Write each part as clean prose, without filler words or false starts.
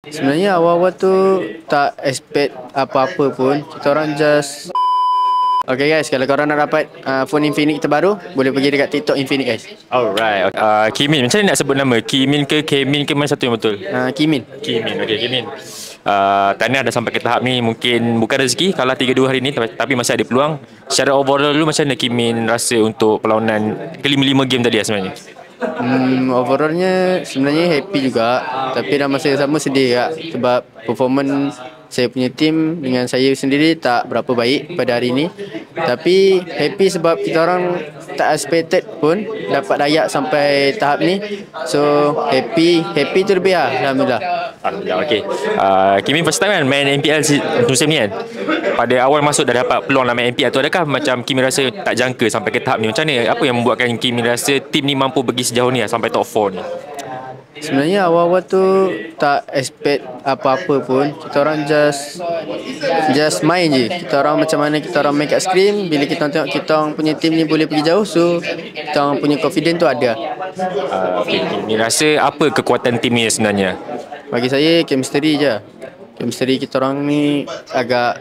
Sebenarnya awal-awal tu tak expect apa-apa pun. Kita orang just okay guys, kalau korang nak dapat phone Infinix terbaru, boleh pergi dekat TikTok Infinix guys. Alright. Kimin, macam mana nak sebut nama? Kimin ke Kemin ke, mana satu yang betul? Kimin. Kimin, okey Kimin. Tahniah dah sampai ke tahap ni. Mungkin bukan rezeki kalah 3-2 hari ni, tapi masih ada peluang. Secara overall dulu, macam mana Kimin rasa untuk perlawanan kelima-lima game tadi sebenarnya? Overallnya sebenarnya happy juga, tapi dalam masa yang sama sedih juga sebab performance saya punya team dengan saya sendiri tak berapa baik pada hari ini. Tapi happy sebab kita orang tak expected pun dapat layak sampai tahap ni. So happy tu lebih lah, alhamdulillah. Alhamdulillah, okey. Kimin first time kan main MPL musim ni kan? Pada awal masuk dah dapat peluang nak main MPL tu, adakah macam Kimin rasa tak jangka sampai ke tahap ni? Macam mana? Apa yang membuatkan Kimin rasa tim ni mampu pergi sejauh ni sampai top 4 ni? Sebenarnya awal-awal tu tak expect apa-apa pun. Kita orang just main je. Kita orang macam mana kita orang main kat screen. Bila kita tengok kita orang punya team ni boleh pergi jauh, so kita orang punya confidence tu ada. Okay. Ni rasa apa kekuatan tim ni sebenarnya? Bagi saya chemistry je. Chemistry kita orang ni agak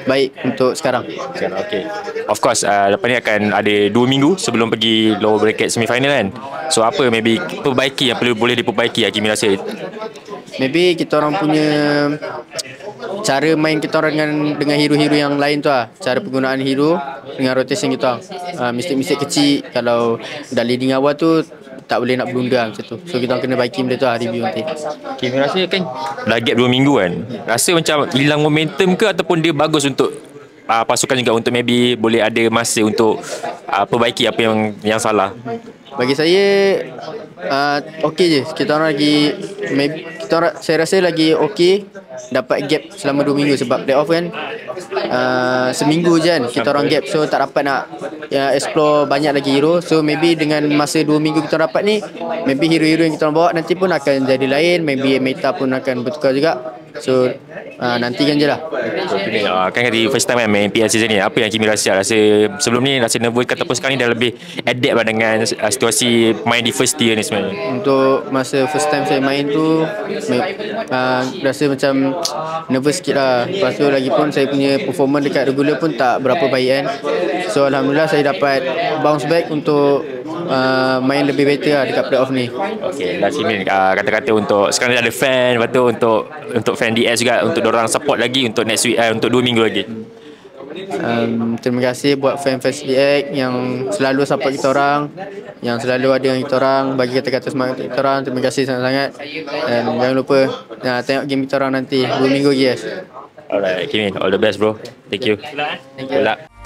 baik untuk sekarang. Okay. Of course, lepas ni akan ada 2 minggu sebelum pergi lower bracket semi-final kan. So apa maybe perbaiki yang boleh diperbaiki Kimi rasa? Maybe kita orang punya cara main kita orang dengan hero-hero yang lain tu lah. Cara penggunaan hero dengan rotation kita orang. Mistake-mistake kecil kalau dah leading awal tu tak boleh nak blunder macam tu. So kita orang kena baiki benda tu lah, review nanti. Kimi rasa kan dah gap 2 minggu kan. Rasa macam hilang momentum ke ataupun dia bagus untuk pasukan juga untuk maybe boleh ada masa untuk perbaiki apa yang salah? Bagi saya okey je. Kita orang lagi saya rasa lagi okey dapat gap selama 2 minggu sebab playoff kan seminggu je kan kita orang gap, so tak dapat nak explore banyak lagi hero. So maybe dengan masa 2 minggu kita dapat ni, maybe hero-hero yang kita orang bawa nanti pun akan jadi lain, maybe meta pun akan bertukar juga. So nantikan je lah. Kan di first time kan main PL season ni, apa yang Kimi rasa sebelum ni rasa nervous ataupun sekarang ni dah lebih adapt lah dengan situasi main di first tier ni sebenarnya? Untuk masa first time saya main tu rasa macam nervous sikit lah. Lepas tu lagi pun saya punya performance dekat regular pun tak berapa baik kan. So alhamdulillah saya dapat bounce back untuk main lebih better lah dekat playoff ni. Okay, last minute kata-kata untuk sekarang dah ada fan, lepas tu untuk fan DS juga, untuk dorang support lagi untuk next week, untuk 2 minggu lagi. Terima kasih buat fan-fans DX yang selalu support kita orang, yang selalu ada dengan kita orang, bagi kata-kata semangat kita orang. Terima kasih sangat-sangat. Dan jangan lupa tengok game kita orang nanti 2 minggu lagi guys. Alright, Kimin, all the best bro. Thank you. Thank you. Good luck.